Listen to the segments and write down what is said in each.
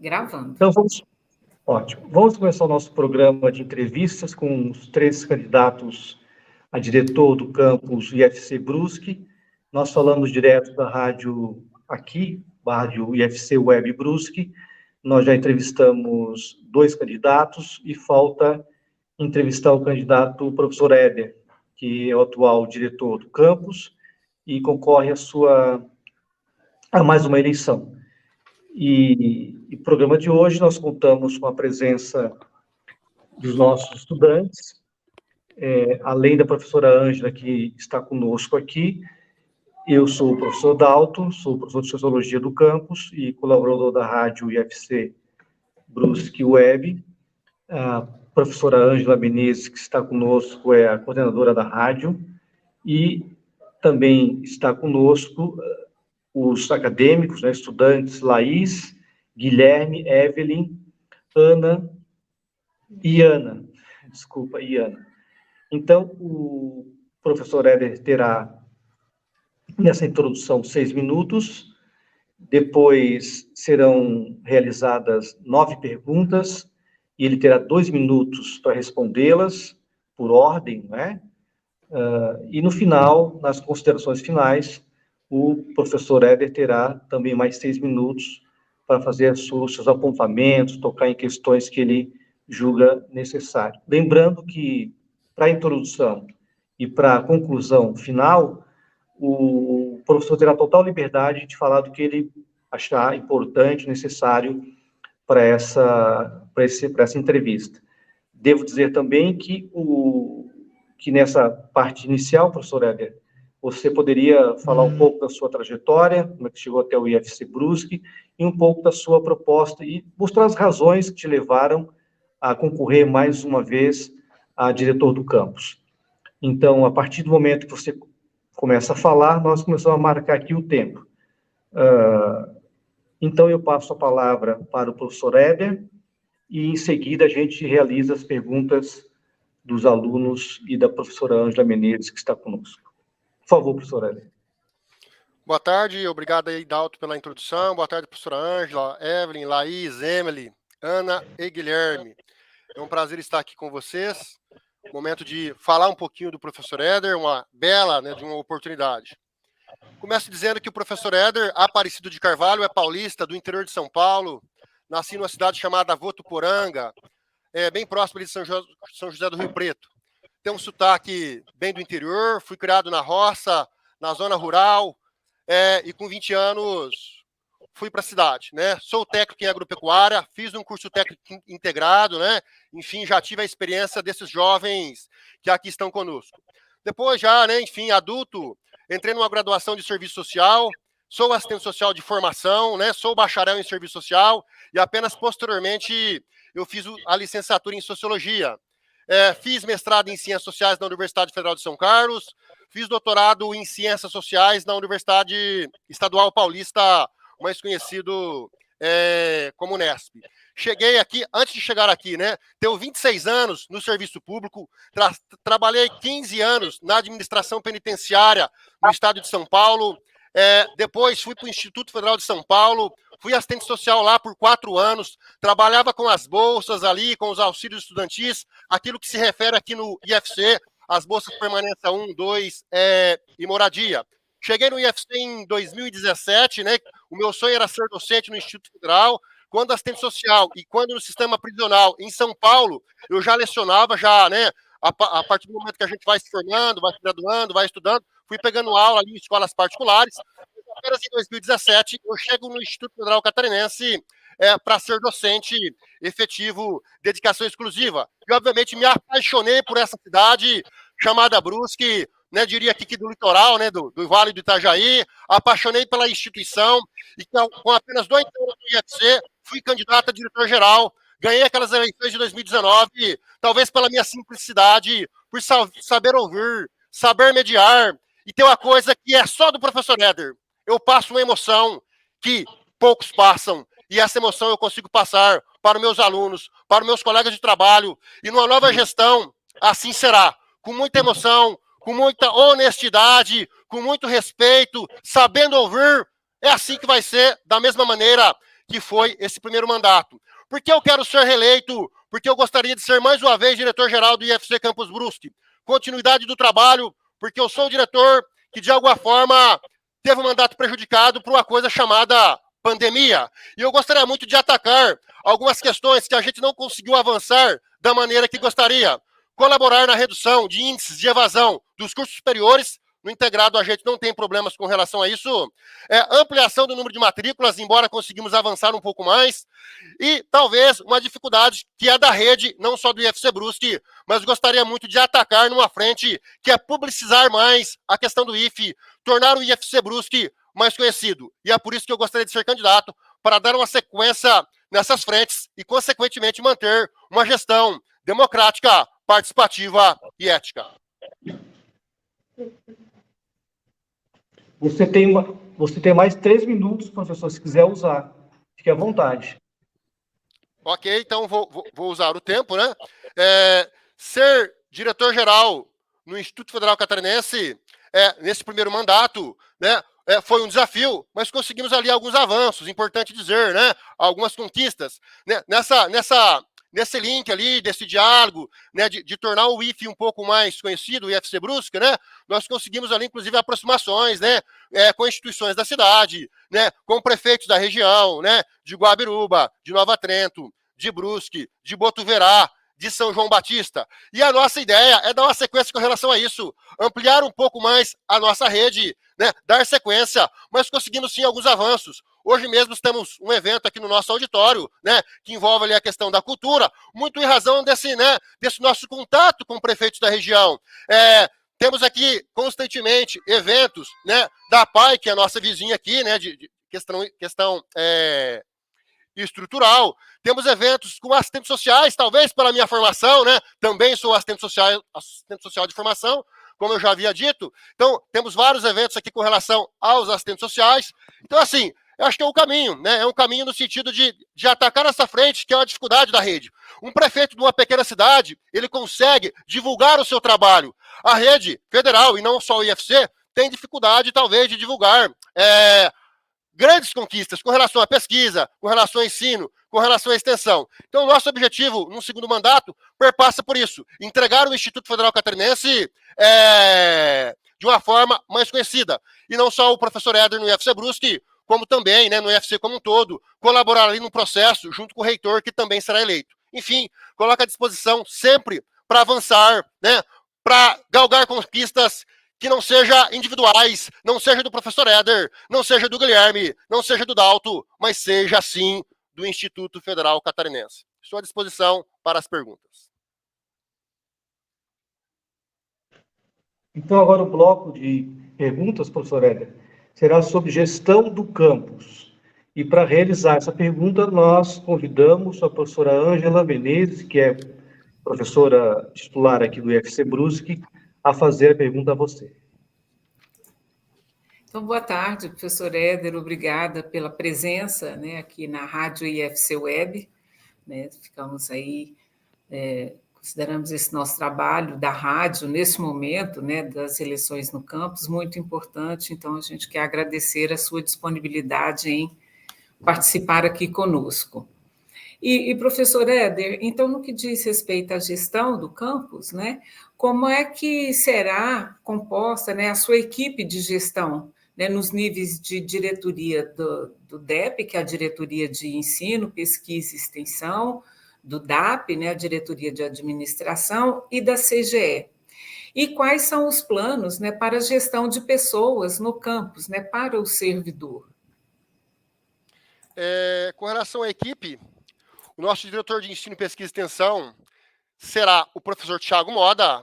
Gravando. Então, ótimo. Vamos começar o nosso programa de entrevistas com os 3 candidatos a diretor do campus IFC Brusque. Nós falamos direto da rádio aqui, rádio IFC Web Brusque. Nós já entrevistamos 2 candidatos e falta entrevistar o candidato o professor Éder, que é o atual diretor do campus e concorre a mais uma eleição. E no programa de hoje nós contamos com a presença dos nossos estudantes, além da professora Ângela, que está conosco aqui. Eu sou o professor Dalton, sou professor de Sociologia do campus e colaborador da rádio IFC Brusque Web. A professora Ângela Menezes, que está conosco, é a coordenadora da rádio, e também está conosco os acadêmicos, né, estudantes Laís, Guilherme, Evelyn, Ana e Ana. Desculpa, e Ana. Então, o professor Éder terá, nessa introdução, 6 minutos, depois serão realizadas 9 perguntas, e ele terá 2 minutos para respondê-las, por ordem, né? E no final, nas considerações finais, o professor Éder terá também mais 6 minutos para fazer seus apontamentos, tocar em questões que ele julga necessário. Lembrando que, para a introdução e para a conclusão final, o professor terá total liberdade de falar do que ele achar importante, necessário para essa entrevista. Devo dizer também que nessa parte inicial, professor Éder, você poderia falar um pouco da sua trajetória, como é que chegou até o IFC Brusque, e um pouco da sua proposta, e mostrar as razões que te levaram a concorrer mais uma vez a diretor do campus. Então, a partir do momento que você começa a falar, nós começamos a marcar aqui o tempo. Então, eu passo a palavra para o professor Éder, e em seguida a gente realiza as perguntas dos alunos e da professora Ângela Menezes, que está conosco. Por favor, professor Éder. Boa tarde, obrigado aí, Dalton, pela introdução. Boa tarde, professora Ângela, Evelyn, Laís, Emily, Ana e Guilherme. É um prazer estar aqui com vocês. Momento de falar um pouquinho do professor Éder, uma bela, de uma oportunidade. Começo dizendo que o professor Éder Aparecido de Carvalho é paulista, do interior de São Paulo. Nasci numa cidade chamada Votuporanga, bem próximo de São José do Rio Preto. Tem um sotaque bem do interior, fui criado na roça, na zona rural, e com 20 anos fui para a cidade, né? Sou técnico em agropecuária, fiz um curso técnico integrado, né? Enfim, já tive a experiência desses jovens que aqui estão conosco. Depois já, né, enfim, adulto, entrei numa graduação de serviço social, sou assistente social de formação, né? Sou bacharel em serviço social e apenas posteriormente eu fiz a licenciatura em sociologia. Fiz mestrado em ciências sociais na Universidade Federal de São Carlos, fiz doutorado em ciências sociais na Universidade Estadual Paulista, mais conhecido como Unesp. Cheguei aqui, antes de chegar aqui, né, tenho 26 anos no serviço público, trabalhei 15 anos na administração penitenciária no estado de São Paulo, depois fui para o Instituto Federal de São Paulo, fui assistente social lá por 4 anos, trabalhava com as bolsas ali, com os auxílios estudantis, aquilo que se refere aqui no IFC, as bolsas de permanência 1, 2 e moradia. Cheguei no IFC em 2017, né? O meu sonho era ser docente no Instituto Federal. Quando assistente social e quando no sistema prisional em São Paulo, eu já lecionava, né? A partir do momento que a gente vai se formando, vai se graduando, vai estudando, fui pegando aula ali em escolas particulares. Apenas em 2017, eu chego no Instituto Federal Catarinense para ser docente efetivo, dedicação exclusiva. E, obviamente, me apaixonei por essa cidade chamada Brusque, né, diria aqui do litoral, né, do Vale do Itajaí, apaixonei pela instituição e com apenas 2 anos do IFC, fui candidato a diretor-geral, ganhei aquelas eleições de 2019, talvez pela minha simplicidade, por saber ouvir, saber mediar, e ter uma coisa que é só do professor Éder. Eu passo uma emoção que poucos passam, e essa emoção eu consigo passar para os meus alunos, para os meus colegas de trabalho, e numa nova gestão, assim será, com muita emoção, com muita honestidade, com muito respeito, sabendo ouvir, é assim que vai ser, da mesma maneira que foi esse primeiro mandato. Por que eu quero ser reeleito? Porque eu gostaria de ser mais uma vez diretor-geral do IFC Campus Brusque. Continuidade do trabalho, porque eu sou o diretor que, de alguma forma, teve um mandato prejudicado por uma coisa chamada pandemia. E eu gostaria muito de atacar algumas questões que a gente não conseguiu avançar da maneira que gostaria. Colaborar na redução de índices de evasão dos cursos superiores. No integrado, a gente não tem problemas com relação a isso. Ampliação do número de matrículas, embora conseguimos avançar um pouco mais. E talvez uma dificuldade que é da rede, não só do IFC Brusque, mas gostaria muito de atacar numa frente que é publicizar mais a questão do IFE, tornar o IFC Brusque mais conhecido. E é por isso que eu gostaria de ser candidato, para dar uma sequência nessas frentes e, consequentemente, manter uma gestão democrática, participativa e ética. Você tem mais 3 minutos, professor, se quiser usar. Fique à vontade. Ok, então vou usar o tempo, né? Ser diretor-geral no Instituto Federal Catarinense, nesse primeiro mandato, né? Foi um desafio, mas conseguimos ali alguns avanços, importante dizer, né? Algumas conquistas. Né? Nesse link ali, desse diálogo, né, de tornar o IFE um pouco mais conhecido, o IFC Brusque, né, nós conseguimos ali, inclusive, aproximações, né, com instituições da cidade, né, com prefeitos da região, né, de Guabiruba, de Nova Trento, de Brusque, de Botuverá, de São João Batista. E a nossa ideia é dar uma sequência com relação a isso, ampliar um pouco mais a nossa rede, né, dar sequência, mas conseguimos sim alguns avanços. Hoje mesmo temos um evento aqui no nosso auditório, né, que envolve ali a questão da cultura, muito em razão desse nosso contato com prefeitos da região. Temos aqui constantemente eventos, né, da PAI, que é a nossa vizinha aqui, né, de questão estrutural. Temos eventos com assistentes sociais, talvez pela minha formação, né, também sou assistente social de formação, como eu já havia dito. Então, temos vários eventos aqui com relação aos assistentes sociais. Então, assim, eu acho que é um caminho, né? É um caminho no sentido de atacar essa frente, que é uma dificuldade da rede. Um prefeito de uma pequena cidade, ele consegue divulgar o seu trabalho. A rede federal, e não só o IFC, tem dificuldade, talvez, de divulgar grandes conquistas com relação à pesquisa, com relação ao ensino, com relação à extensão. Então, o nosso objetivo, no segundo mandato, perpassa por isso, entregar o Instituto Federal Catarinense de uma forma mais conhecida. E não só o professor Éder no IFC Brusque, como também, né, no IFC como um todo, colaborar ali no processo, junto com o reitor, que também será eleito. Enfim, coloca à disposição sempre para avançar, né, para galgar conquistas que não sejam individuais, não seja do professor Éder, não seja do Guilherme, não seja do Dalto, mas seja, sim, do Instituto Federal Catarinense. Estou à disposição para as perguntas. Então, agora o bloco de perguntas, professor Éder, será sobre gestão do campus. E para realizar essa pergunta, nós convidamos a professora Ângela Menezes, que é professora titular aqui do IFC Brusque, a fazer a pergunta a você. Então, boa tarde, professor Éder, obrigada pela presença, né, aqui na Rádio IFC Web, né, ficamos aí, consideramos esse nosso trabalho da rádio, nesse momento, né, das eleições no campus, muito importante, então a gente quer agradecer a sua disponibilidade em participar aqui conosco. E professor Éder, então, no que diz respeito à gestão do campus, né, como é que será composta, né, a sua equipe de gestão, né, nos níveis de diretoria do DEP, que é a Diretoria de Ensino, Pesquisa e Extensão, do DAP, né, a Diretoria de Administração, e da CGE? E quais são os planos, né, para a gestão de pessoas no campus, né, para o servidor? Com relação à equipe, o nosso diretor de Ensino, Pesquisa e Extensão será o professor Thiago Moda,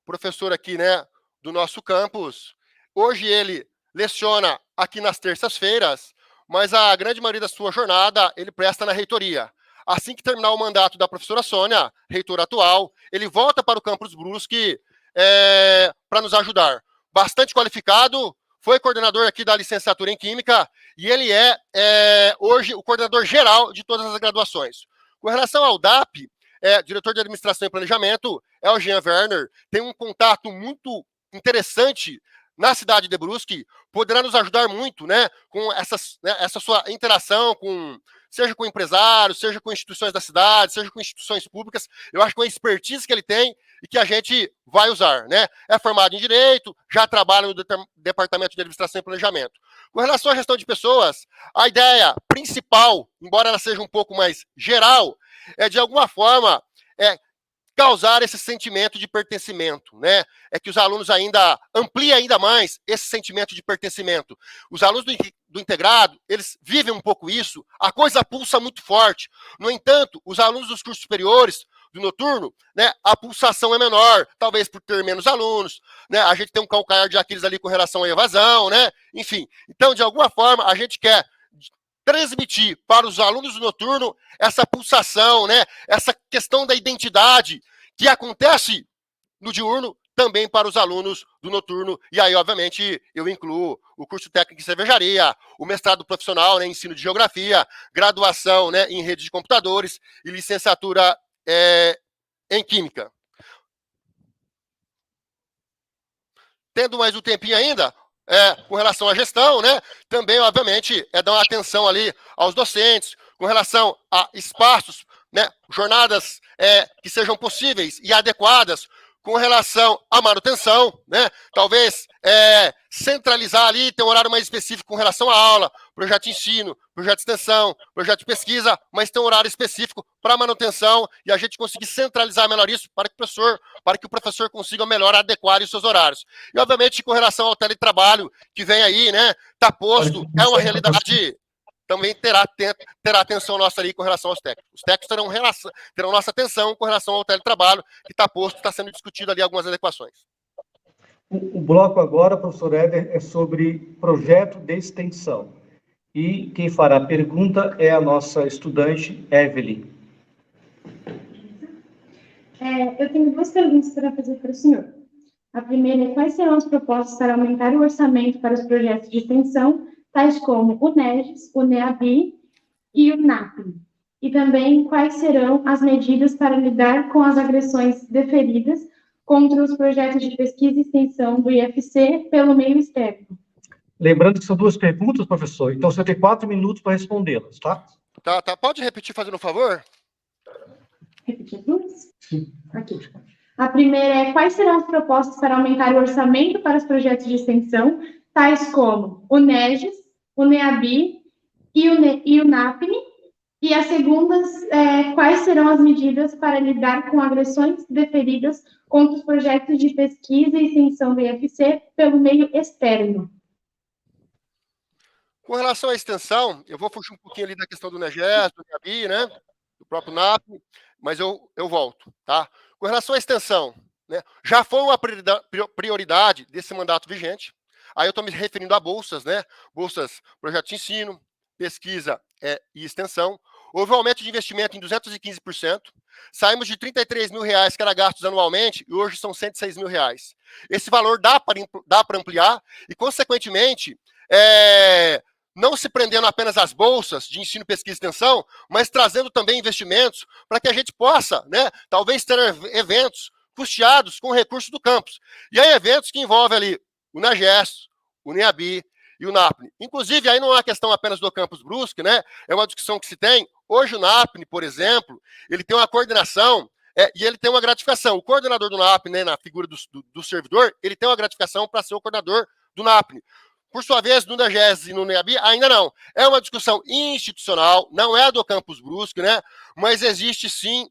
professor aqui, né, do nosso campus. Hoje ele leciona aqui nas terças-feiras, mas a grande maioria da sua jornada ele presta na reitoria. Assim que terminar o mandato da professora Sônia, reitora atual, ele volta para o campus Brusque para nos ajudar. Bastante qualificado, foi coordenador aqui da licenciatura em Química e ele é hoje o coordenador geral de todas as graduações. Com relação ao DAP, diretor de Administração e Planejamento, é o Jean Werner, tem um contato muito interessante na cidade de Brusque, poderá nos ajudar muito, né, com essa sua interação com seja com empresários, seja com instituições da cidade, seja com instituições públicas. Eu acho que é uma expertise que ele tem e que a gente vai usar, né? É formado em Direito, já trabalha no Departamento de Administração e Planejamento. Com relação à gestão de pessoas, a ideia principal, embora ela seja um pouco mais geral, é de alguma forma causar esse sentimento de pertencimento, né? É que os alunos ainda ampliem ainda mais esse sentimento de pertencimento. Os alunos do integrado, eles vivem um pouco isso, a coisa pulsa muito forte. No entanto, os alunos dos cursos superiores, do noturno, né, a pulsação é menor, talvez por ter menos alunos, né? A gente tem um calcanhar de Aquiles ali com relação à evasão, né? Enfim, então, de alguma forma, a gente quer transmitir para os alunos do noturno essa pulsação, né? Essa questão da identidade que acontece no diurno também para os alunos do noturno. E aí, obviamente, eu incluo o curso técnico em cervejaria, o mestrado profissional, né, ensino de geografia, graduação, né, em rede de computadores e licenciatura em química. Tendo mais um tempinho ainda, com relação à gestão, né? Também, obviamente, dar uma atenção ali aos docentes, com relação a espaços, né? Jornadas que sejam possíveis e adequadas, com relação à manutenção, né? Talvez centralizar ali, ter um horário mais específico com relação à aula, projeto de ensino, projeto de extensão, projeto de pesquisa, mas ter um horário específico para manutenção e a gente conseguir centralizar melhor isso para que o professor consiga melhor adequar os seus horários. E, obviamente, com relação ao teletrabalho que vem aí, né? Está posto, é uma realidade. Também terá atenção nossa ali com relação aos técnicos. Os técnicos terão nossa atenção com relação ao teletrabalho, que está posto, está sendo discutido ali algumas adequações. O bloco agora, professor Éder, é sobre projeto de extensão. E quem fará a pergunta é a nossa estudante, Evelyn. Eu tenho duas perguntas para fazer para o senhor. A primeira é: quais serão as propostas para aumentar o orçamento para os projetos de extensão, tais como o NEGES, o NEABI e o NAPNE? E também, quais serão as medidas para lidar com as agressões deferidas contra os projetos de pesquisa e extensão do IFC pelo meio externo? Lembrando que são duas perguntas, professor, então você tem 4 minutos para respondê-las, tá? Tá. Pode repetir, fazendo um favor? Repetir as duas? Sim. Aqui. A primeira é: quais serão as propostas para aumentar o orçamento para os projetos de extensão, tais como o NEGES, o NEABI e o NAPNE? E a segunda é: quais serão as medidas para lidar com agressões deferidas contra os projetos de pesquisa e extensão do IFC pelo meio externo? Com relação à extensão, eu vou fugir um pouquinho ali da questão do NEGES, do NEABI, né? Do próprio NAPNE, mas eu volto, tá? Com relação à extensão, né? Já foi uma prioridade desse mandato vigente. Aí eu estou me referindo a bolsas, né? Bolsas, projeto de ensino, pesquisa e extensão. Houve um aumento de investimento em 215%. Saímos de R$33 mil que era gastos anualmente e hoje são R$106 mil. Esse valor dá para ampliar e, consequentemente, não se prendendo apenas às bolsas de ensino, pesquisa e extensão, mas trazendo também investimentos para que a gente possa, né, talvez ter eventos custeados com recursos do campus. E aí eventos que envolvem ali o NEGES, o NEABI e o NAPNE. Inclusive, aí não é uma questão apenas do Campus Brusque, né? É uma discussão que se tem. Hoje o NAPNE, por exemplo, ele tem uma coordenação e ele tem uma gratificação. O coordenador do NAPNE, né, na figura do servidor, ele tem uma gratificação para ser o coordenador do NAPNE. Por sua vez, no NEGES e no NEABI, ainda não. É uma discussão institucional, não é do Campus Brusque, né? Mas existe sim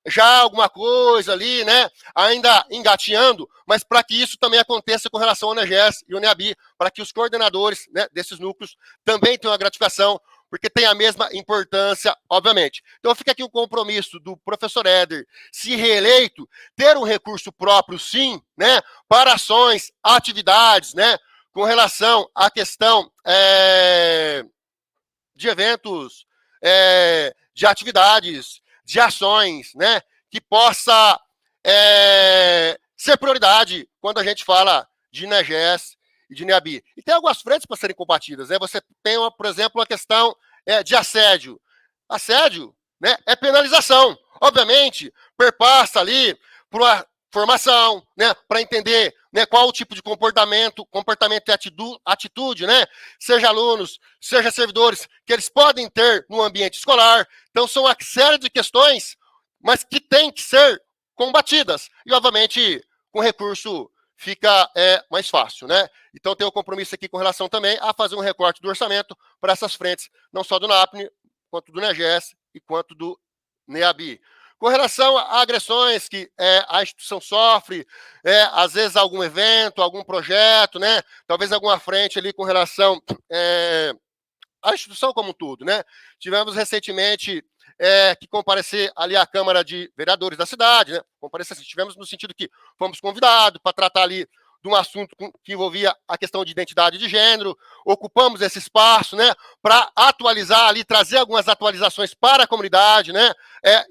já alguma coisa ali, né? Ainda engateando, mas para que isso também aconteça com relação ao NEGES e ao NEABI, para que os coordenadores, né, desses núcleos também tenham a gratificação, porque tem a mesma importância, obviamente. Então fica aqui um compromisso do professor Éder, se reeleito, ter um recurso próprio, sim, né? Para ações, atividades, né? Com relação à questão de eventos, de atividades, de ações, né, que possa ser prioridade quando a gente fala de NEGES e de NEABI. E tem algumas frentes para serem combatidas, né? Você tem, por exemplo, a questão de assédio. Assédio, né, é penalização. Obviamente, perpassa ali por uma formação, né, para entender, né, qual o tipo de comportamento e atitude, né, seja alunos, seja servidores, que eles podem ter no ambiente escolar. Então, são uma série de questões, mas que têm que ser combatidas. E, obviamente, com recurso fica mais fácil, né? Então, tem o compromisso aqui com relação também a fazer um recorte do orçamento para essas frentes, não só do NAPNE, quanto do NEGES e quanto do NEABI. Com relação a agressões que a instituição sofre, às vezes algum evento, algum projeto, né? Talvez alguma frente ali com relação à instituição como um todo, né? Tivemos recentemente que comparecer ali à Câmara de Vereadores da cidade, né? Comparecer, tivemos no sentido que fomos convidados para tratar ali de um assunto que envolvia a questão de identidade de gênero, ocupamos esse espaço, né, para atualizar ali, trazer algumas atualizações para a comunidade, né,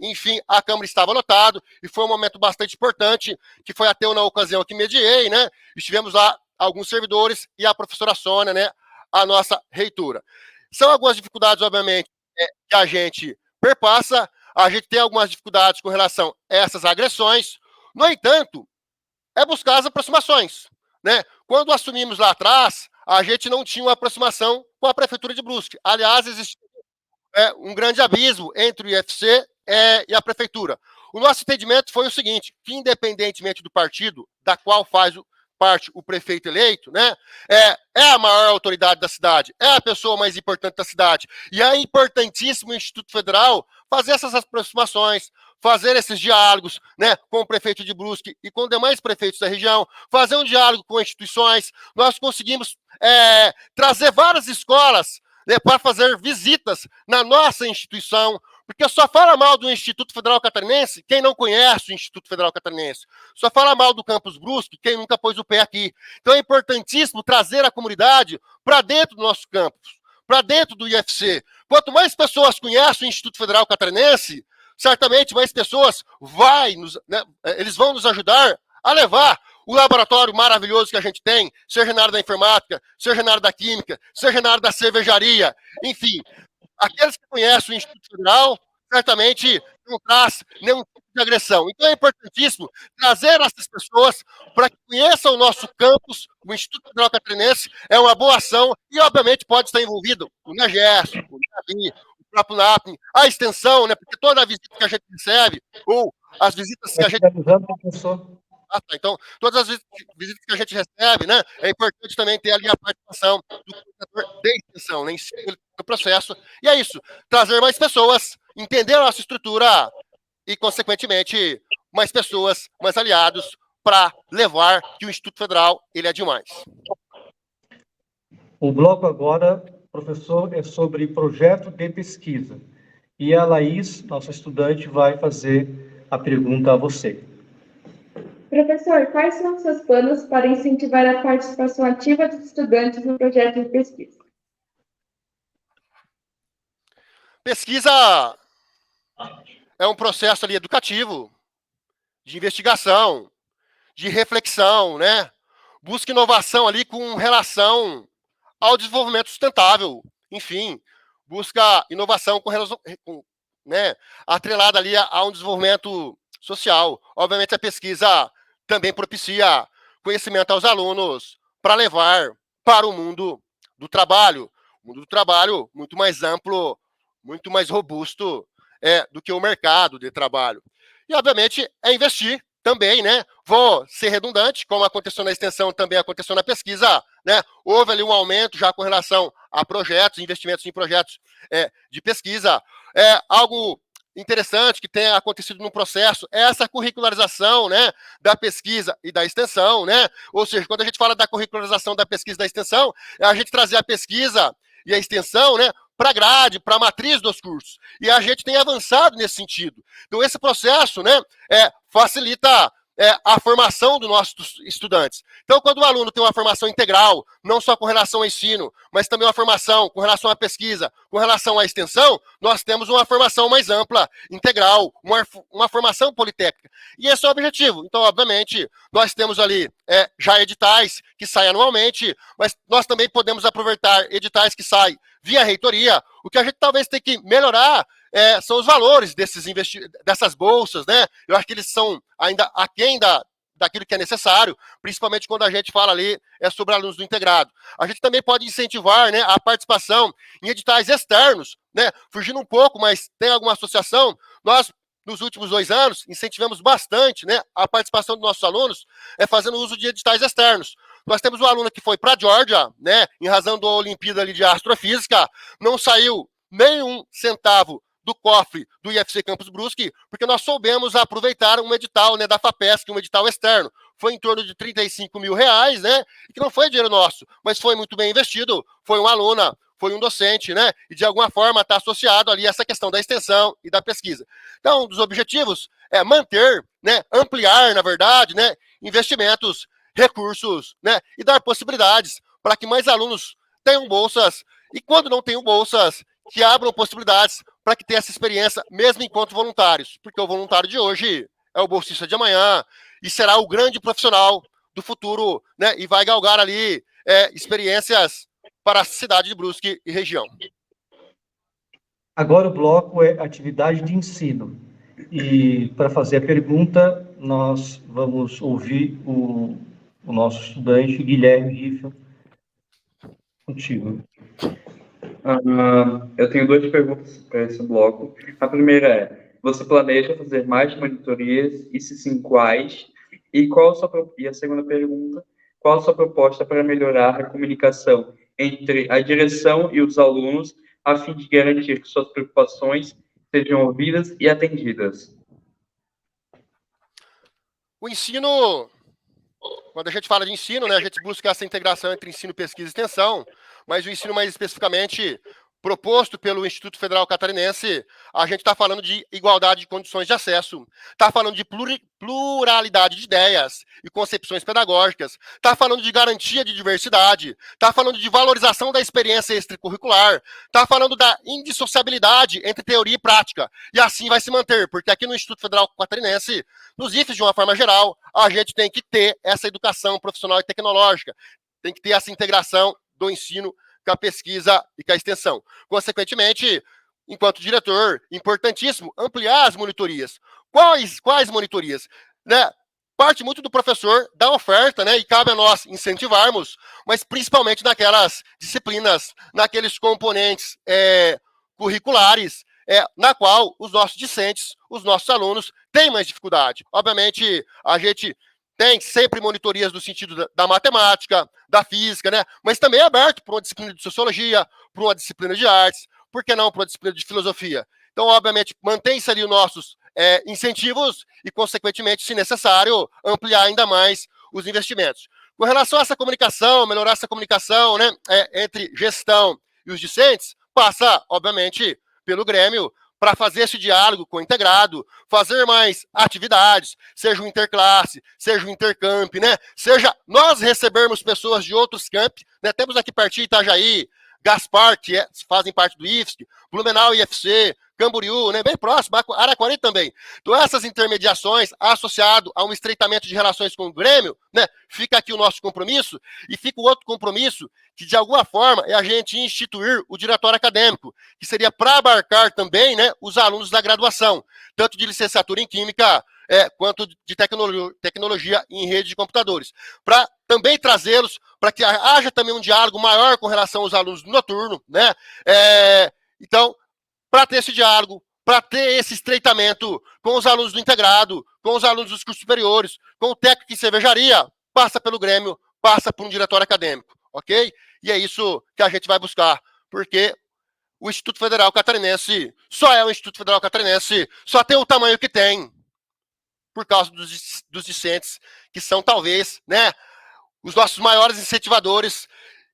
enfim, a Câmara estava lotada, e foi um momento bastante importante, que foi até eu, na ocasião, que mediei, né, estivemos lá alguns servidores e a professora Sônia, né, a nossa reitora. São algumas dificuldades, obviamente, que a gente perpassa, a gente tem algumas dificuldades com relação a essas agressões, no entanto, é buscar as aproximações, né? Quando assumimos lá atrás, a gente não tinha uma aproximação com a Prefeitura de Brusque. Aliás, existe um grande abismo entre o IFC e a Prefeitura. O nosso entendimento foi o seguinte, que independentemente do partido da qual faz parte o prefeito eleito, né, é a maior autoridade da cidade, é a pessoa mais importante da cidade, e é importantíssimo o Instituto Federal fazer essas aproximações, fazer esses diálogos, né, com o prefeito de Brusque e com demais prefeitos da região, fazer um diálogo com instituições. Nós conseguimos trazer várias escolas, né, para fazer visitas na nossa instituição, porque só fala mal do Instituto Federal Catarinense quem não conhece o Instituto Federal Catarinense. Só fala mal do Campus Brusque quem nunca pôs o pé aqui. Então é importantíssimo trazer a comunidade para dentro do nosso campus, para dentro do IFC. Quanto mais pessoas conhecem o Instituto Federal Catarinense, certamente mais pessoas eles vão nos ajudar a levar o laboratório maravilhoso que a gente tem, seja na área da informática, seja na área da química, seja na área da cervejaria, enfim. Aqueles que conhecem o Instituto Federal, certamente não traz nenhum tipo de agressão. Então é importantíssimo trazer essas pessoas para que conheçam o nosso campus, o Instituto Federal Catarinense, é uma boa ação e, obviamente, pode estar envolvido o NEGES, o NEABI, o próprio NAPNE, a extensão, né? Porque toda a visita que a gente recebe, ou as visitas que a gente... Então, todas as visitas que a gente recebe, né, é importante também ter ali a participação do coordenador de extensão, né, em cima do processo. E é isso, trazer mais pessoas, entender a nossa estrutura e, consequentemente, mais pessoas, mais aliados para levar que o Instituto Federal, ele é demais. O bloco agora, professor, é sobre projeto de pesquisa. E a Laís, nossa estudante, vai fazer a pergunta a você. Professor, quais são os seus planos para incentivar a participação ativa dos estudantes no projeto de pesquisa? Pesquisa é um processo ali educativo, de investigação, de reflexão, né? Busca inovação ali com relação ao desenvolvimento sustentável. Enfim, busca inovação com né, atrelada ali a um desenvolvimento social. Obviamente, a pesquisa também propicia conhecimento aos alunos para levar para o mundo do trabalho. O mundo do trabalho muito mais amplo, muito mais robusto do que o mercado de trabalho. E, obviamente, é investir também, né? Vou ser redundante, como aconteceu na extensão, também aconteceu na pesquisa, né? Houve ali um aumento já com relação a projetos, investimentos em projetos de pesquisa. Algo interessante que tem acontecido no processo é essa curricularização, né, da pesquisa e da extensão, né? Ou seja, quando a gente fala da curricularização da pesquisa e da extensão, é a gente trazer a pesquisa e a extensão, né, para a grade, para a matriz dos cursos. E a gente tem avançado nesse sentido. Então, esse processo, né, facilita a formação dos nossos estudantes. Então, quando o aluno tem uma formação integral, não só com relação ao ensino, mas também uma formação com relação à pesquisa, com relação à extensão, nós temos uma formação mais ampla, integral, uma formação politécnica. E esse é o objetivo. Então, obviamente, nós temos ali já editais que saem anualmente, mas nós também podemos aproveitar editais que saem via reitoria. O que a gente talvez tem que melhorar são os valores dessas bolsas, né? Eu acho que eles são ainda aquém daquilo que é necessário, principalmente quando a gente fala ali sobre alunos do integrado. A gente também pode incentivar, né, a participação em editais externos, né, fugindo um pouco, mas tem alguma associação. Nós, nos últimos 2 anos, incentivamos bastante, né, a participação dos nossos alunos fazendo uso de editais externos. Nós temos um aluno que foi para a Geórgia, né, em razão da Olimpíada ali de Astrofísica, não saiu nenhum centavo do cofre do IFC Campus Brusque, porque nós soubemos aproveitar um edital, né, da FAPESC, um edital externo. Foi em torno de R$35 mil, né, que não foi dinheiro nosso, mas foi muito bem investido, foi uma aluna, foi um docente, né, e de alguma forma está associado ali a essa questão da extensão e da pesquisa. Então, um dos objetivos é manter, né, ampliar, na verdade, né, investimentos, recursos, né, e dar possibilidades para que mais alunos tenham bolsas, e quando não tenham bolsas, que abram possibilidades para que tenha essa experiência, mesmo enquanto voluntários, porque o voluntário de hoje é o bolsista de amanhã e será o grande profissional do futuro, né, e vai galgar ali experiências para a cidade de Brusque e região. Agora o bloco é atividade de ensino. E para fazer a pergunta, nós vamos ouvir o nosso estudante Guilherme Riffel. Contigo. Eu tenho 2 perguntas para esse bloco. A primeira é: você planeja fazer mais monitorias? E se sim, quais? E a segunda pergunta: qual a sua proposta para melhorar a comunicação entre a direção e os alunos, a fim de garantir que suas preocupações sejam ouvidas e atendidas? O ensino, quando a gente fala de ensino, né, a gente busca essa integração entre ensino, pesquisa e extensão, mas o ensino mais especificamente proposto pelo Instituto Federal Catarinense, a gente está falando de igualdade de condições de acesso, está falando de pluralidade de ideias e concepções pedagógicas, está falando de garantia de diversidade, está falando de valorização da experiência extracurricular, está falando da indissociabilidade entre teoria e prática, e assim vai se manter, porque aqui no Instituto Federal Catarinense, nos IFES de uma forma geral, a gente tem que ter essa educação profissional e tecnológica, tem que ter essa integração do ensino com a pesquisa e com a extensão. Consequentemente, enquanto diretor, importantíssimo ampliar as monitorias. Quais monitorias? Né? Parte muito do professor, da oferta, né? E cabe a nós incentivarmos, mas principalmente naquelas disciplinas, naqueles componentes curriculares, na qual os nossos discentes, os nossos alunos têm mais dificuldade. Obviamente, a gente tem sempre monitorias no sentido da matemática, da física, né? Mas também é aberto para uma disciplina de sociologia, para uma disciplina de artes, por que não para uma disciplina de filosofia? Então, obviamente, mantém-se ali os nossos incentivos e, consequentemente, se necessário, ampliar ainda mais os investimentos. Com relação a essa comunicação, melhorar essa comunicação, né, entre gestão e os discentes, passa, obviamente, pelo Grêmio, para fazer esse diálogo com o integrado, fazer mais atividades, seja o interclasse, seja o intercamp, né? Seja nós recebermos pessoas de outros campi, né? Temos aqui pertinho Itajaí, Gaspar, que fazem parte do IFSC, Blumenau IFC, Camboriú, né? Bem próximo, Araquari também. Então, essas intermediações, associado a um estreitamento de relações com o Grêmio, né? Fica aqui o nosso compromisso, e fica o outro compromisso, que de alguma forma é a gente instituir o diretório acadêmico, que seria para abarcar também, né, os alunos da graduação, tanto de licenciatura em Química, quanto de tecnologia em rede de computadores, para também trazê-los, para que haja também um diálogo maior com relação aos alunos do noturno, né? Então, para ter esse diálogo, para ter esse estreitamento com os alunos do integrado, com os alunos dos cursos superiores, com o técnico em cervejaria, passa pelo Grêmio, passa por um diretório acadêmico, ok? E é isso que a gente vai buscar, porque o Instituto Federal Catarinense só é o Instituto Federal Catarinense, só tem o tamanho que tem, por causa dos discentes, que são talvez, né, os nossos maiores incentivadores,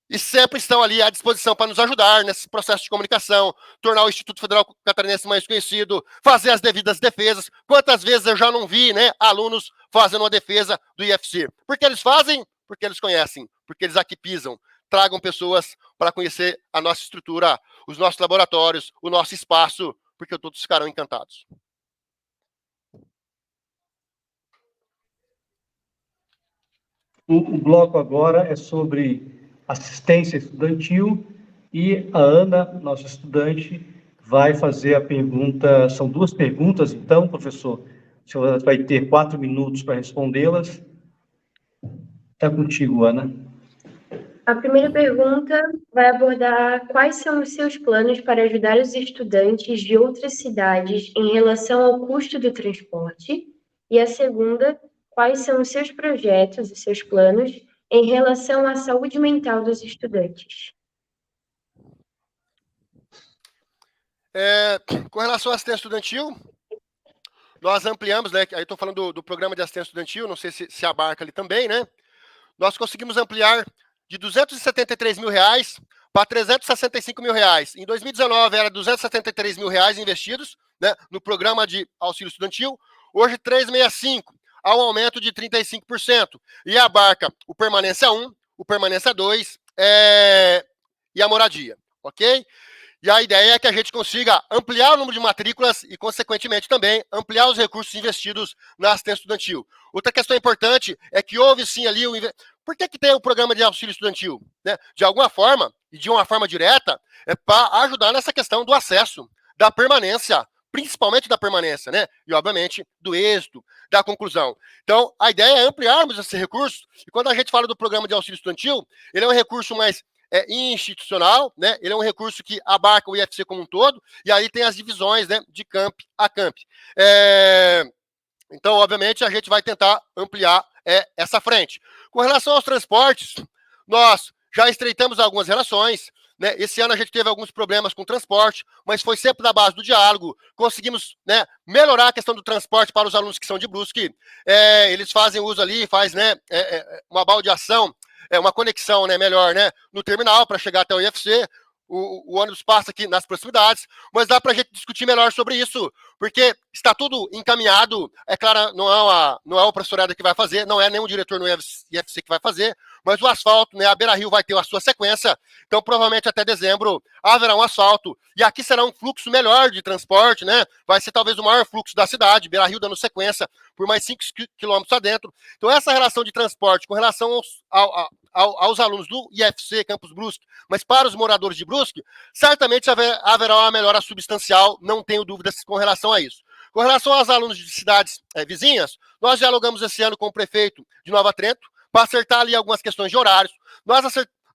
e sempre estão ali à disposição para nos ajudar nesse processo de comunicação, tornar o Instituto Federal Catarinense mais conhecido, fazer as devidas defesas. Quantas vezes eu já não vi, né, alunos fazendo uma defesa do IFC? Porque eles fazem, porque eles conhecem, porque eles aqui pisam. Tragam pessoas para conhecer a nossa estrutura, os nossos laboratórios, o nosso espaço, porque todos ficarão encantados. O bloco agora é sobre assistência estudantil e a Ana, nossa estudante, vai fazer a pergunta. São 2 perguntas, então, professor. O senhor vai ter 4 minutos para respondê-las Está contigo, Ana. A primeira pergunta vai abordar quais são os seus planos para ajudar os estudantes de outras cidades em relação ao custo do transporte. E a segunda, quais são os seus projetos, os seus planos em relação à saúde mental dos estudantes. Com relação à assistência estudantil, nós ampliamos, né? Aí estou falando do programa de assistência estudantil, não sei se abarca ali também, né? Nós conseguimos ampliar de R$ 273 mil para R$ 365 mil. Em 2019 era R$ 273 mil investidos, né, no programa de auxílio estudantil. Hoje 365, há um aumento de 35%. E abarca o permanência 1, o permanência 2 e a moradia, ok? E a ideia é que a gente consiga ampliar o número de matrículas e, consequentemente, também ampliar os recursos investidos na assistência estudantil. Outra questão importante é que houve, sim, ali Por que tem o programa de auxílio estudantil? Né? De alguma forma, e de uma forma direta, é para ajudar nessa questão do acesso, da permanência, principalmente da permanência, né? E, obviamente, do êxito, da conclusão. Então, a ideia é ampliarmos esse recurso, e quando a gente fala do programa de auxílio estudantil, ele é um recurso mais institucional, né? Ele é um recurso que abarca o IFC como um todo, e aí tem as divisões, né, de camp a camp. Então, obviamente, a gente vai tentar ampliar essa frente. Com relação aos transportes, nós já estreitamos algumas relações, né? Esse ano a gente teve alguns problemas com o transporte, mas foi sempre na base do diálogo. Conseguimos, né, melhorar a questão do transporte para os alunos que são de Brusque. Eles fazem uso ali, né, uma baldeação, uma conexão, né, melhor, né, no terminal para chegar até o IFC. O ônibus passa aqui nas proximidades, mas dá para a gente discutir melhor sobre isso, porque está tudo encaminhado. É claro, não é o professorado que vai fazer, não é nenhum diretor no IFC que vai fazer, mas o asfalto, né, a Beira-Rio vai ter a sua sequência, então provavelmente até dezembro haverá um asfalto, e aqui será um fluxo melhor de transporte, né, vai ser talvez o maior fluxo da cidade, Beira-Rio dando sequência por mais 5 quilômetros adentro. Então essa relação de transporte com relação aos alunos do IFC Campus Brusque, mas para os moradores de Brusque, certamente haverá uma melhora substancial, não tenho dúvidas com relação a isso. Com relação aos alunos de cidades vizinhas, nós dialogamos esse ano com o prefeito de Nova Trento, para acertar ali algumas questões de horários.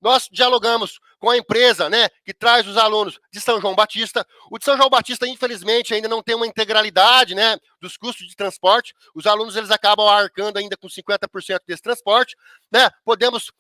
Nós dialogamos com a empresa, né, que traz os alunos de São João Batista. O de São João Batista, infelizmente, ainda não tem uma integralidade, né, dos custos de transporte. Os alunos eles acabam arcando ainda com 50% desse transporte, né? Podemos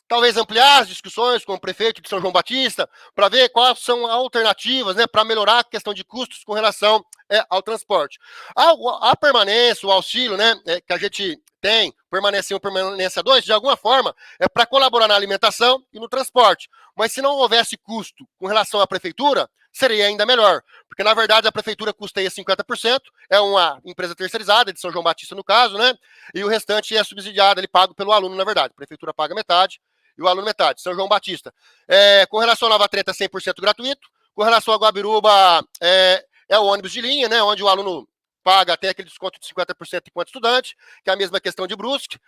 talvez ampliar as discussões com o prefeito de São João Batista para ver quais são alternativas, né, para melhorar a questão de custos com relação ao transporte. A permanência, o auxílio, né, que a gente tem, permanência 1, permanência 2, de alguma forma, é para colaborar na alimentação e no transporte. Mas se não houvesse custo com relação à prefeitura, seria ainda melhor. Porque, na verdade, a prefeitura custeia 50%, é uma empresa terceirizada, de São João Batista, no caso, né? E o restante é subsidiado, ele pago pelo aluno, na verdade. A prefeitura paga metade e o aluno metade. São João Batista. Com relação a Nova Trento, é 100% gratuito. Com relação a Guabiruba, é o ônibus de linha, né? Onde o aluno paga até aquele desconto de 50% enquanto estudante, que é a mesma questão de Brusque.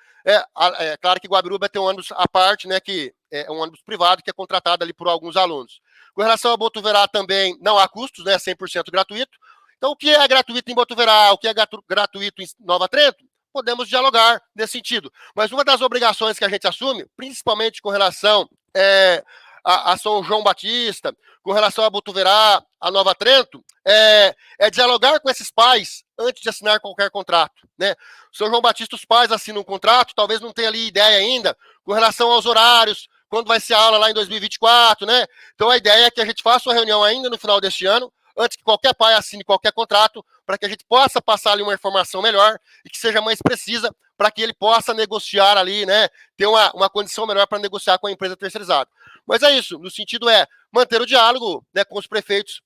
Claro que Guabiruba tem um ônibus à parte, né, que é um ônibus privado que é contratado ali por alguns alunos. Com relação a Botuverá também não há custos, né, 100% gratuito. Então, o que é gratuito em Botuverá, o que é gratuito em Nova Trento, podemos dialogar nesse sentido. Mas uma das obrigações que a gente assume, principalmente com relação a São João Batista, com relação a Botuverá, a Nova Trento, é dialogar com esses pais antes de assinar qualquer contrato, né? São João Batista, os pais assinam um contrato, talvez não tenha ali ideia ainda com relação aos horários, quando vai ser a aula lá em 2024, né? Então a ideia é que a gente faça uma reunião ainda no final deste ano, antes que qualquer pai assine qualquer contrato, para que a gente possa passar ali uma informação melhor e que seja mais precisa, para que ele possa negociar ali, né? Ter uma condição melhor para negociar com a empresa terceirizada. Mas é isso, no sentido manter o diálogo, né, com os prefeitos,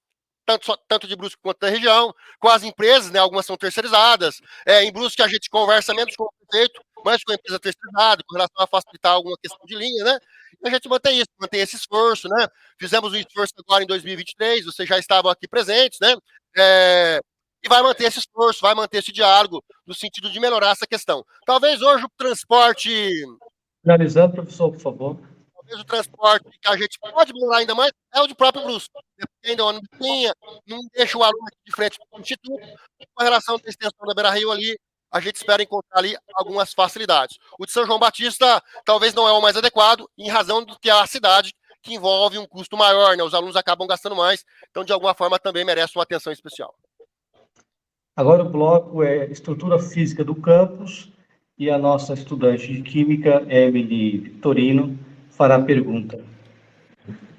tanto de Brusque quanto da região, com as empresas, né, algumas são terceirizadas. Em Brusque a gente conversa menos com o prefeito, mais com a empresa terceirizada, com relação a facilitar alguma questão de linha, né? E a gente mantém esse esforço, né? Fizemos um esforço agora em 2023, vocês já estavam aqui presentes, né? E vai manter esse esforço, vai manter esse diálogo, no sentido de melhorar essa questão. Talvez hoje o transporte... Finalizando, professor, por favor. Talvez o transporte que a gente pode melhorar ainda mais é o de próprio Brusque. Ainda o ônibus linha, não deixa o aluno aqui de frente para o instituto, com relação à extensão da Beira-Rio ali, a gente espera encontrar ali algumas facilidades. O de São João Batista talvez não é o mais adequado, em razão do que é a cidade, que envolve um custo maior, né? Os alunos acabam gastando mais, então, de alguma forma, também merece uma atenção especial. Agora o bloco é estrutura física do campus, e a nossa estudante de Química, Emily Victorino, fará a pergunta.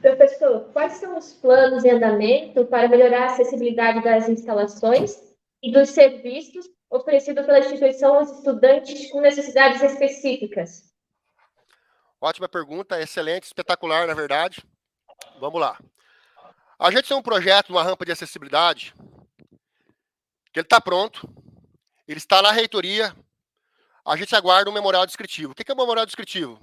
Professor, quais são os planos em andamento para melhorar a acessibilidade das instalações e dos serviços oferecidos pela instituição aos estudantes com necessidades específicas? Ótima pergunta, excelente, espetacular, na verdade. Vamos lá. A gente tem um projeto, uma rampa de acessibilidade, que ele está pronto, ele está na reitoria, a gente aguarda um memorial descritivo. O que é um memorial descritivo?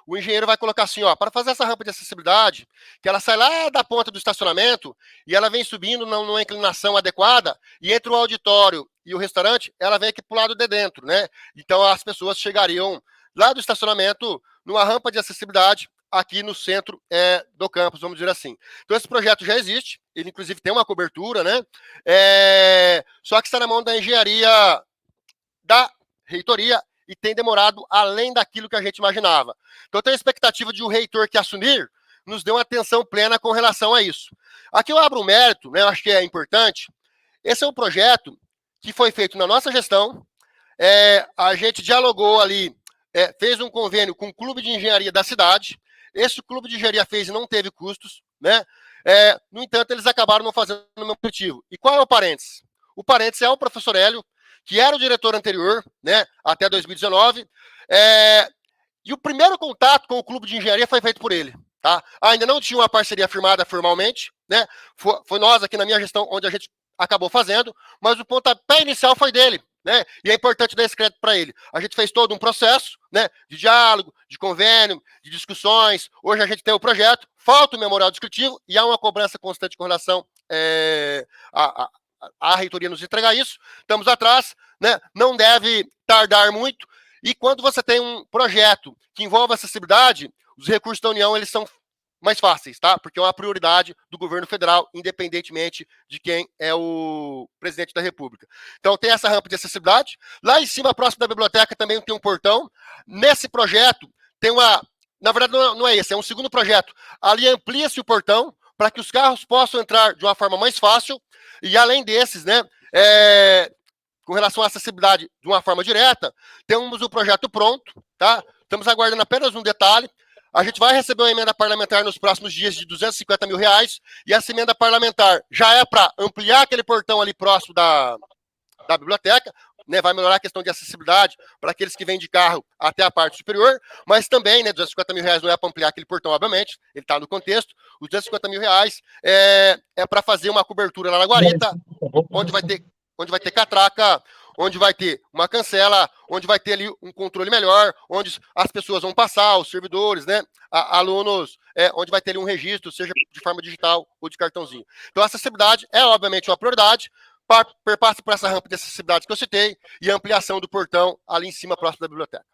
O engenheiro vai colocar assim, ó, para fazer essa rampa de acessibilidade, que ela sai lá da ponta do estacionamento e ela vem subindo numa inclinação adequada, e entre o auditório e o restaurante, ela vem aqui para o lado de dentro, né? Então as pessoas chegariam lá do estacionamento numa rampa de acessibilidade aqui no centro do campus, vamos dizer assim. Então esse projeto já existe, ele inclusive tem uma cobertura, né? Só que está na mão da engenharia da reitoria e tem demorado além daquilo que a gente imaginava. Então, eu tenho a expectativa de o reitor que assumir nos dê uma atenção plena com relação a isso. Aqui eu abro um mérito, né, eu acho que é importante. Esse é um projeto que foi feito na nossa gestão, a gente dialogou ali, fez um convênio com o clube de engenharia da cidade, esse clube de engenharia fez e não teve custos, né? No entanto, eles acabaram não fazendo o meu objetivo. E qual é o parênteses? O parênteses é o professor Hélio, que era o diretor anterior, né, até 2019, e o primeiro contato com o clube de engenharia foi feito por ele, tá? Ainda não tinha uma parceria firmada formalmente, né? Foi nós aqui na minha gestão onde a gente acabou fazendo, mas o pontapé inicial foi dele, né? E é importante dar esse crédito para ele. A gente fez todo um processo, né, de diálogo, de convênio, de discussões. Hoje a gente tem o projeto, falta o memorial descritivo e há uma cobrança constante com relação a reitoria nos entregar isso, estamos atrás, né? Não deve tardar muito, e quando você tem um projeto que envolve acessibilidade, os recursos da União, eles são mais fáceis, tá? Porque é uma prioridade do governo federal, independentemente de quem é o presidente da República. Então, tem essa rampa de acessibilidade. Lá em cima, próximo da biblioteca, também tem um portão. Nesse projeto, tem uma... Na verdade, não é esse, é um segundo projeto. Ali amplia-se o portão para que os carros possam entrar de uma forma mais fácil. E além desses, né, com relação à acessibilidade de uma forma direta, temos o projeto pronto, tá? Estamos aguardando apenas um detalhe. A gente vai receber uma emenda parlamentar nos próximos dias de R$250 mil, e essa emenda parlamentar já é para ampliar aquele portão ali próximo da biblioteca, né, vai melhorar a questão de acessibilidade para aqueles que vêm de carro até a parte superior, mas também, né, R$250 mil não é para ampliar aquele portão, obviamente, ele está no contexto. Os R$250 mil é para fazer uma cobertura lá na guarita, onde vai ter catraca, onde vai ter uma cancela, onde vai ter ali um controle melhor, onde as pessoas vão passar, os servidores, né, alunos, onde vai ter ali um registro, seja de forma digital ou de cartãozinho. Então, a acessibilidade é, obviamente, uma prioridade, perpassa por essa rampa de acessibilidade que eu citei e a ampliação do portão ali em cima, próximo da biblioteca.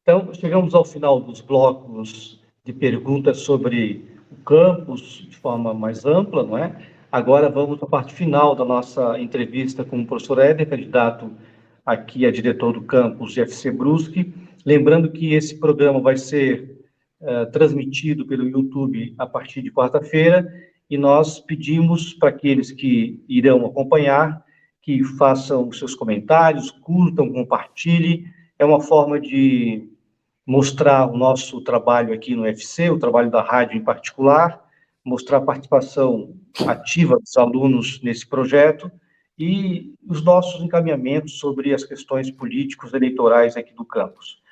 Então, chegamos ao final dos blocos de perguntas sobre o campus de forma mais ampla, não é? Agora vamos para a parte final da nossa entrevista com o professor Éder, candidato aqui a diretor do campus IFC Brusque. Lembrando que esse programa vai ser transmitido pelo YouTube a partir de quarta-feira, e nós pedimos para aqueles que irão acompanhar que façam os seus comentários, curtam, compartilhem. É uma forma de mostrar o nosso trabalho aqui no UFC, o trabalho da rádio em particular, mostrar a participação ativa dos alunos nesse projeto e os nossos encaminhamentos sobre as questões políticos eleitorais aqui do campus.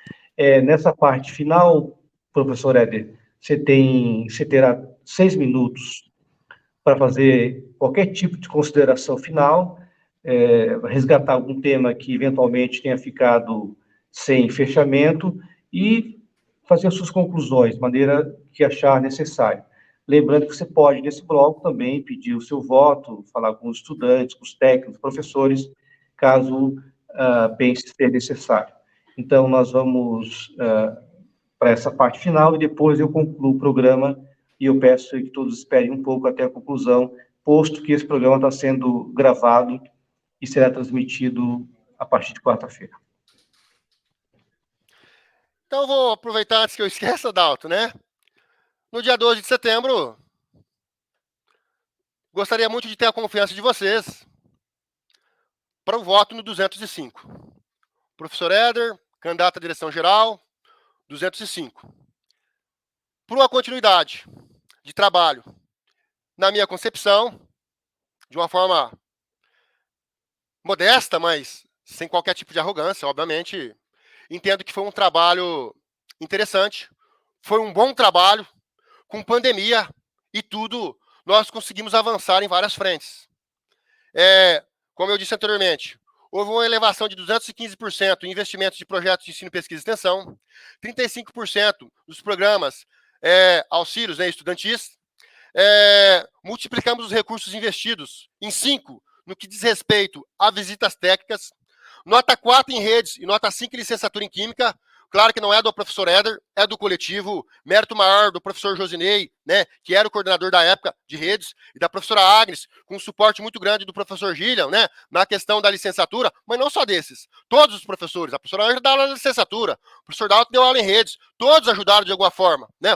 Nessa parte final, professor Éder, você terá 6 minutos para fazer qualquer tipo de consideração final, resgatar algum tema que eventualmente tenha ficado sem fechamento e fazer as suas conclusões, de maneira que achar necessário. Lembrando que você pode, nesse bloco, também pedir o seu voto, falar com os estudantes, com os técnicos, professores, caso bem seja necessário. Então, nós vamos para essa parte final e depois eu concluo o programa e eu peço que todos esperem um pouco até a conclusão, posto que esse programa está sendo gravado e será transmitido a partir de quarta-feira. Então, eu vou aproveitar antes que eu esqueça, Adalto, né? No dia 12 de setembro, gostaria muito de ter a confiança de vocês para o voto no 205. Professor Éder, candidato à direção-geral, 205. Por uma continuidade de trabalho, na minha concepção, de uma forma modesta, mas sem qualquer tipo de arrogância, obviamente, entendo que foi um trabalho interessante, foi um bom trabalho, com pandemia e tudo, nós conseguimos avançar em várias frentes. Como eu disse anteriormente, houve uma elevação de 215% em investimentos de projetos de ensino, pesquisa e extensão, 35% dos programas auxílios, né, estudantis, multiplicamos os recursos investidos em 5 no que diz respeito a visitas técnicas, nota 4 em redes e nota 5 em licenciatura em química. Claro que não é do professor Éder, é do coletivo, mérito maior do professor Josinei, né, que era o coordenador da época de redes, e da professora Agnes, com um suporte muito grande do professor Gillian, né, na questão da licenciatura, mas não só desses, todos os professores, a professora Ângela dá aula na licenciatura, o professor Dalton deu aula em redes, todos ajudaram de alguma forma, né,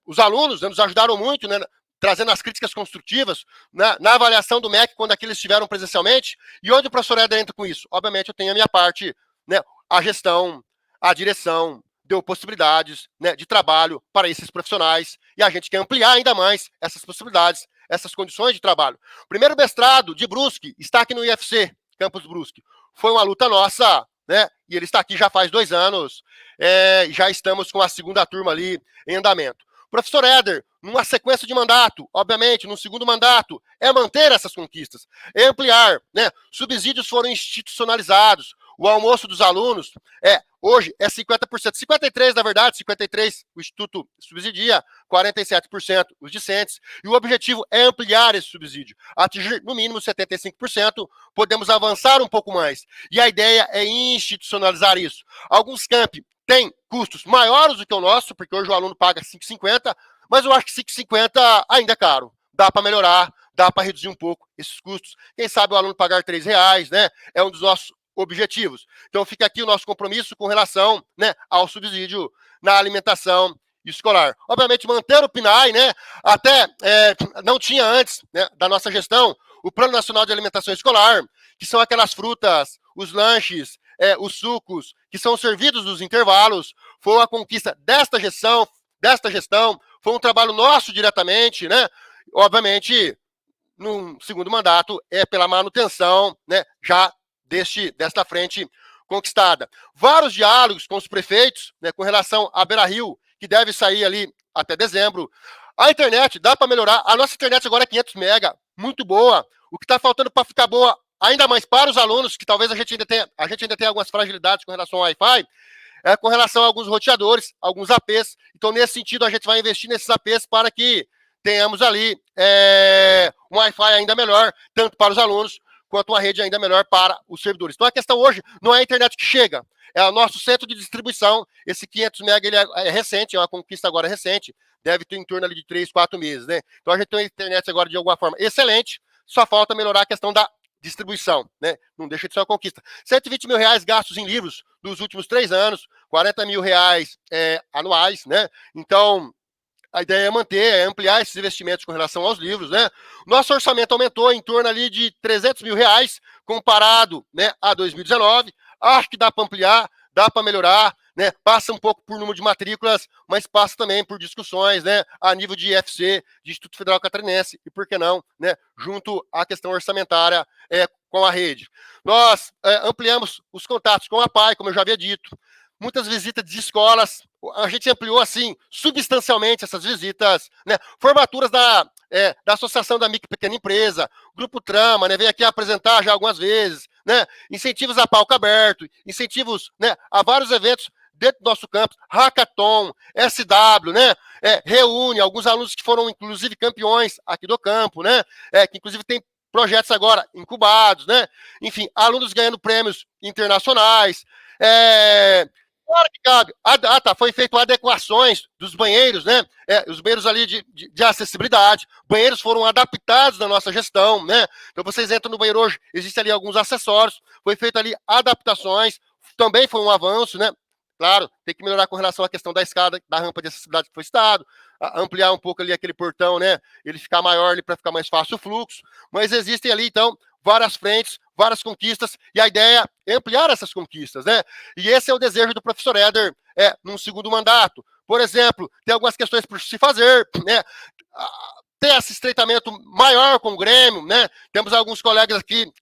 os alunos, né, nos ajudaram muito, né, trazendo as críticas construtivas na avaliação do MEC, quando aqueles estiveram presencialmente, e onde o professor Éder entra com isso? Obviamente eu tenho a minha parte, né, a gestão, a direção deu possibilidades, né, de trabalho para esses profissionais, e a gente quer ampliar ainda mais essas possibilidades, essas condições de trabalho. O primeiro mestrado de Brusque está aqui no IFC, Campus Brusque. Foi uma luta nossa, né, e ele está aqui já faz 2 anos, já estamos com a segunda turma ali em andamento. Professor Éder, numa sequência de mandato, obviamente, no segundo mandato, é manter essas conquistas, é ampliar, né? Subsídios foram institucionalizados, o almoço dos alunos hoje é 50%, 53% na verdade, 53% o Instituto subsidia, 47% os discentes, e o objetivo é ampliar esse subsídio, atingir no mínimo 75%, podemos avançar um pouco mais, e a ideia é institucionalizar isso. Alguns campi têm custos maiores do que o nosso, porque hoje o aluno paga 5,50, mas eu acho que 5,50 ainda é caro, dá para melhorar, dá para reduzir um pouco esses custos, quem sabe o aluno pagar R$3, né, é um dos nossos objetivos. Então fica aqui o nosso compromisso com relação, né, ao subsídio na alimentação escolar. Obviamente manter o PNAE, né, até não tinha antes, né, da nossa gestão, o Plano Nacional de Alimentação Escolar, que são aquelas frutas, os lanches, os sucos, que são servidos nos intervalos, foi uma conquista desta gestão, foi um trabalho nosso diretamente, né, obviamente, no segundo mandato, pela manutenção, né, já desta frente conquistada. Vários diálogos com os prefeitos, né, com relação a Beira-Rio, que deve sair ali até dezembro. A internet, dá para melhorar. A nossa internet agora é 500 mega, muito boa. O que está faltando para ficar boa, ainda mais para os alunos, que talvez a gente ainda tenha algumas fragilidades com relação ao Wi-Fi, com relação a alguns roteadores, alguns APs. Então, nesse sentido, a gente vai investir nesses APs para que tenhamos ali um Wi-Fi ainda melhor, tanto para os alunos, quanto uma rede ainda melhor para os servidores. Então, a questão hoje não é a internet que chega, é o nosso centro de distribuição. Esse 500 MB ele é recente, é uma conquista agora recente, deve ter em torno ali de 3, 4 meses, né? Então, a gente tem a internet agora de alguma forma excelente, só falta melhorar a questão da distribuição, né? Não deixa de ser uma conquista. R$120 mil gastos em livros nos últimos 3 anos, R$40 mil anuais, né? Então, a ideia é manter, é ampliar esses investimentos com relação aos livros, né? Nosso orçamento aumentou em torno ali de R$300 mil comparado, né, a 2019. Acho que dá para ampliar, dá para melhorar, né? Passa um pouco por número de matrículas, mas passa também por discussões, né, a nível de IFC, de Instituto Federal Catarinense, e por que não, né, junto à questão orçamentária com a rede. Nós ampliamos os contatos com a PAI, como eu já havia dito. Muitas visitas de escolas, a gente ampliou, assim, substancialmente essas visitas, né? Formaturas da Associação da Micro e Pequena Empresa, Grupo Trama, né? Veio aqui apresentar já algumas vezes, né? Incentivos a palco aberto, incentivos, né, a vários eventos dentro do nosso campus, Hackathon, SW, né? Reúne alguns alunos que foram, inclusive, campeões aqui do campo, né? Que, inclusive, tem projetos agora incubados, né? Enfim, alunos ganhando prêmios internacionais, Claro que cabe. Tá. Foi feito adequações dos banheiros, né? Os banheiros ali de acessibilidade. Banheiros foram adaptados na nossa gestão, né? Então vocês entram no banheiro hoje, existem ali alguns acessórios, foi feito ali adaptações, também foi um avanço, né? Claro, tem que melhorar com relação à questão da escada, da rampa de acessibilidade que foi citado, ampliar um pouco ali aquele portão, né? Ele ficar maior ali para ficar mais fácil o fluxo. Mas existem ali, então, várias frentes, várias conquistas, e a ideia é ampliar essas conquistas, né? E esse é o desejo do professor Éder num segundo mandato. Por exemplo, tem algumas questões por se fazer, né? Ter esse estreitamento maior com o Grêmio, né? Temos alguns colegas aqui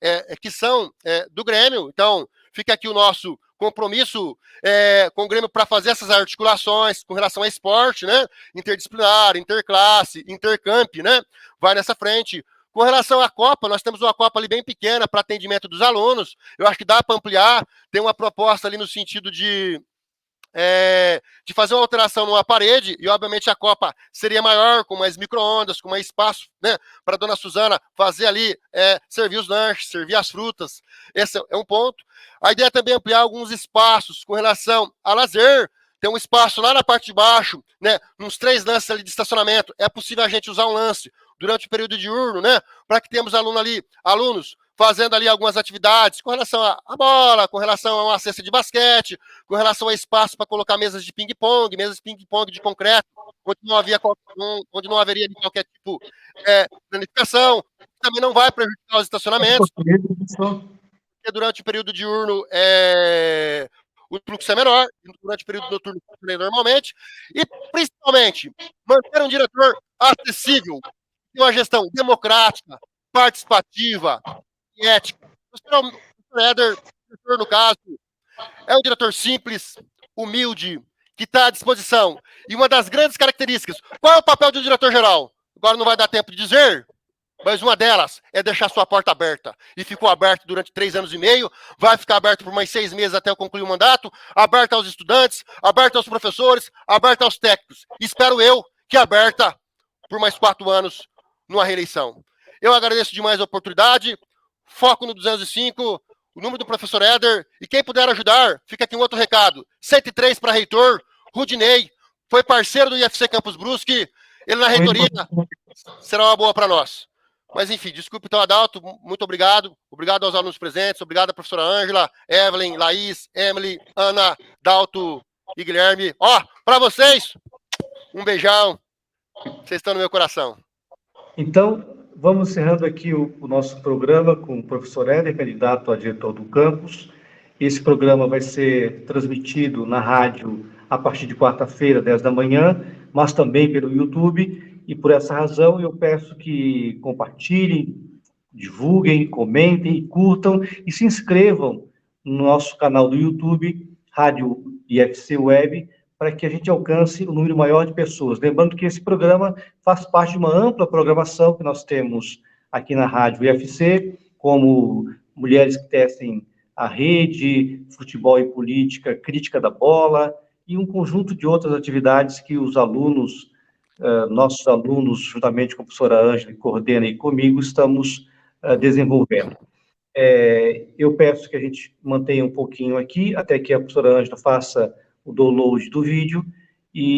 que são do Grêmio, então fica aqui o nosso compromisso com o Grêmio para fazer essas articulações com relação ao esporte, né? Interdisciplinar, interclasse, intercamp, né? Vai nessa frente. Com relação à Copa, nós temos uma Copa ali bem pequena para atendimento dos alunos. Eu acho que dá para ampliar. Tem uma proposta ali no sentido de fazer uma alteração numa parede, e obviamente a Copa seria maior, com mais micro-ondas, com mais espaço, né, para a dona Suzana fazer ali, servir os lanches, servir as frutas. Esse é um ponto. A ideia é também ampliar alguns espaços com relação a lazer. Tem um espaço lá na parte de baixo, né, uns 3 lances ali de estacionamento. É possível a gente usar um lance durante o período diurno, né, para que temos alunos fazendo ali algumas atividades com relação à bola, com relação a uma cesta de basquete, com relação a espaço para colocar mesas de ping-pong de concreto, onde não haveria qualquer tipo de planificação. Também não vai prejudicar os estacionamentos, porque durante o período diurno o fluxo é menor, durante o período noturno normalmente, e principalmente manter um diretor acessível, uma gestão democrática, participativa, ética. O senhor Éder, no caso, é um diretor simples, humilde, que está à disposição. E uma das grandes características, qual é o papel de um diretor-geral? Agora não vai dar tempo de dizer, mas uma delas é deixar sua porta aberta. E ficou aberto durante 3 anos e meio, vai ficar aberto por mais 6 meses até eu concluir o mandato, aberta aos estudantes, aberta aos professores, aberta aos técnicos. Espero eu que aberta por mais 4 anos numa reeleição. Eu agradeço demais a oportunidade, foco no 205, o número do professor Éder, e quem puder ajudar, fica aqui um outro recado, 103 para reitor, Rudinei, foi parceiro do IFC Campus Brusque, ele na reitoria será uma boa para nós. Mas enfim, desculpe então, Adalto, muito obrigado aos alunos presentes, obrigado à professora Ângela, Evelyn, Laís, Emily, Ana, Dalto e Guilherme. Para vocês, um beijão, vocês estão no meu coração. Então, vamos encerrando aqui o nosso programa com o professor Éder, candidato a diretor do campus. Esse programa vai ser transmitido na rádio a partir de quarta-feira, 10 da manhã, mas também pelo YouTube. E por essa razão, eu peço que compartilhem, divulguem, comentem e curtam e se inscrevam no nosso canal do YouTube, Rádio IFC Web, para que a gente alcance um número maior de pessoas. Lembrando que esse programa faz parte de uma ampla programação que nós temos aqui na Rádio IFC, como Mulheres que Tecem a Rede, Futebol e Política, Crítica da Bola, e um conjunto de outras atividades que os alunos, nossos alunos, juntamente com a professora Ângela, que coordena e comigo, estamos desenvolvendo. Eu peço que a gente mantenha um pouquinho aqui, até que a professora Ângela faça o download do vídeo,